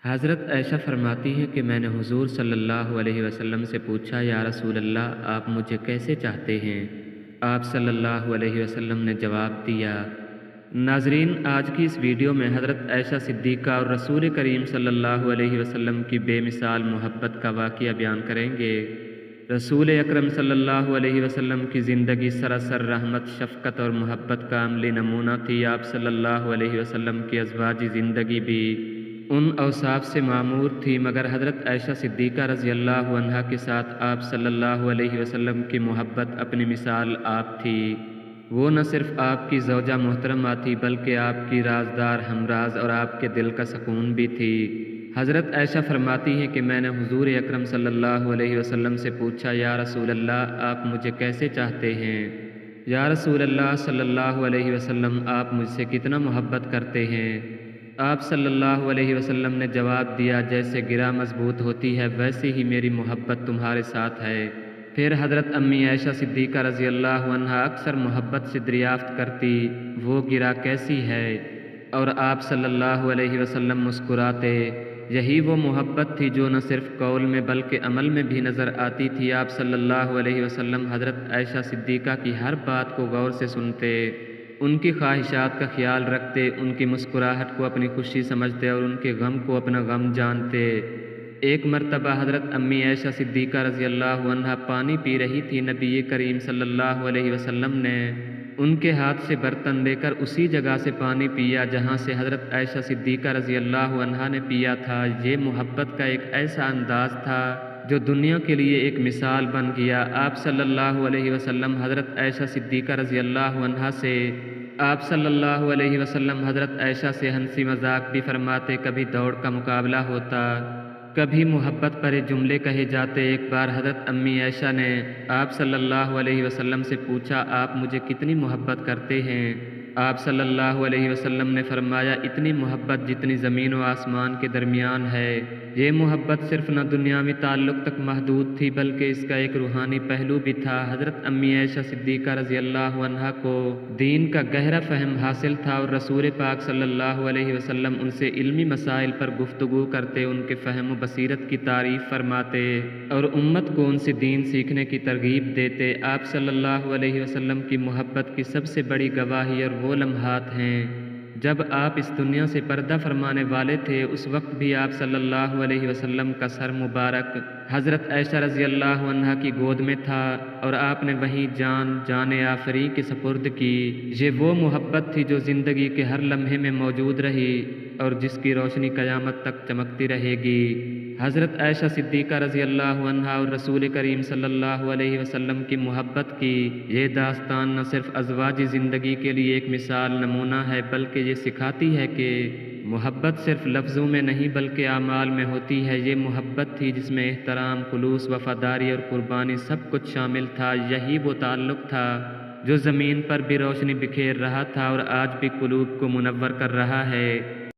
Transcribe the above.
حضرت عائشہ فرماتی ہیں کہ میں نے حضور صلی اللہ علیہ وسلم سے پوچھا، یا رسول اللہ، آپ مجھے کیسے چاہتے ہیں؟ آپ صلی اللہ علیہ وسلم نے جواب دیا۔ ناظرین، آج کی اس ویڈیو میں حضرت عائشہ صدیقہ اور رسول کریم صلی اللہ علیہ وسلم کی بے مثال محبت کا واقعہ بیان کریں گے۔ رسول اکرم صلی اللہ علیہ وسلم کی زندگی سراسر رحمت، شفقت اور محبت کا عملی نمونہ تھی۔ آپ صلی اللہ علیہ وسلم کی ازواجی زندگی بھی ان اوصاف سے معمور تھی، مگر حضرت عائشہ صدیقہ رضی اللہ عنہا کے ساتھ آپ صلی اللہ علیہ وسلم کی محبت اپنی مثال آپ تھی۔ وہ نہ صرف آپ کی زوجہ محترمہ تھی بلکہ آپ کی رازدار، ہمراز اور آپ کے دل کا سکون بھی تھی۔ حضرت عائشہ فرماتی ہیں کہ میں نے حضور اکرم صلی اللہ علیہ وسلم سے پوچھا، یا رسول اللہ، آپ مجھے کیسے چاہتے ہیں؟ یا رسول اللہ صلی اللہ علیہ وسلم، آپ مجھ سے کتنا محبت کرتے ہیں؟ آپ صلی اللہ علیہ وسلم نے جواب دیا، جیسے گرہ مضبوط ہوتی ہے ویسے ہی میری محبت تمہارے ساتھ ہے۔ پھر حضرت امی عائشہ صدیقہ رضی اللہ عنہا اکثر محبت سے دریافت کرتی، وہ گرہ کیسی ہے؟ اور آپ صلی اللہ علیہ وسلم مسکراتے۔ یہی وہ محبت تھی جو نہ صرف قول میں بلکہ عمل میں بھی نظر آتی تھی۔ آپ صلی اللہ علیہ وسلم حضرت عائشہ صدیقہ کی ہر بات کو غور سے سنتے، ان کی خواہشات کا خیال رکھتے، ان کی مسکراہٹ کو اپنی خوشی سمجھتے اور ان کے غم کو اپنا غم جانتے۔ ایک مرتبہ حضرت امی عائشہ صدیقہ رضی اللہ عنہا پانی پی رہی تھی۔ نبی کریم صلی اللہ علیہ وسلم نے ان کے ہاتھ سے برتن لے کر اسی جگہ سے پانی پیا جہاں سے حضرت عائشہ صدیقہ رضی اللہ عنہا نے پیا تھا۔ یہ محبت کا ایک ایسا انداز تھا جو دنیا کے لیے ایک مثال بن گیا۔ آپ صلی اللہ علیہ وسلم حضرت عائشہ صدیقہ رضی اللہ عنہا سے آپ صلی اللہ علیہ وسلم حضرت عائشہ سے ہنسی مذاق بھی فرماتے، کبھی دوڑ کا مقابلہ ہوتا، کبھی محبت بھرے جملے کہے جاتے۔ ایک بار حضرت امی عائشہ نے آپ صلی اللہ علیہ وسلم سے پوچھا، آپ مجھے کتنی محبت کرتے ہیں؟ آپ صلی اللہ علیہ وسلم نے فرمایا، اتنی محبت جتنی زمین و آسمان کے درمیان ہے۔ یہ محبت صرف نہ دنیاوی تعلق تک محدود تھی بلکہ اس کا ایک روحانی پہلو بھی تھا۔ حضرت امی عائشہ صدیقہ رضی اللہ عنہا کو دین کا گہرا فہم حاصل تھا اور رسول پاک صلی اللہ علیہ وسلم ان سے علمی مسائل پر گفتگو کرتے، ان کے فہم و بصیرت کی تعریف فرماتے اور امت کو ان سے دین سیکھنے کی ترغیب دیتے۔ آپ صلی اللہ علیہ وسلم کی محبت کی سب سے بڑی گواہی اور وہ لمحات ہیں جب آپ اس دنیا سے پردہ فرمانے والے تھے۔ اس وقت بھی آپ صلی اللہ علیہ وسلم کا سر مبارک حضرت عائشہ رضی اللہ عنہا کی گود میں تھا اور آپ نے وہیں جان آفری کے سپرد کی۔ یہ وہ محبت تھی جو زندگی کے ہر لمحے میں موجود رہی اور جس کی روشنی قیامت تک چمکتی رہے گی۔ حضرت عائشہ صدیقہ رضی اللہ عنہا اور رسول کریم صلی اللہ علیہ وسلم کی محبت کی یہ داستان نہ صرف ازواجی زندگی کے لیے ایک مثال نمونہ ہے بلکہ یہ سکھاتی ہے کہ محبت صرف لفظوں میں نہیں بلکہ اعمال میں ہوتی ہے۔ یہ محبت تھی جس میں احترام، خلوص، وفاداری اور قربانی سب کچھ شامل تھا۔ یہی وہ تعلق تھا جو زمین پر بھی روشنی بکھیر رہا تھا اور آج بھی قلوب کو منور کر رہا ہے۔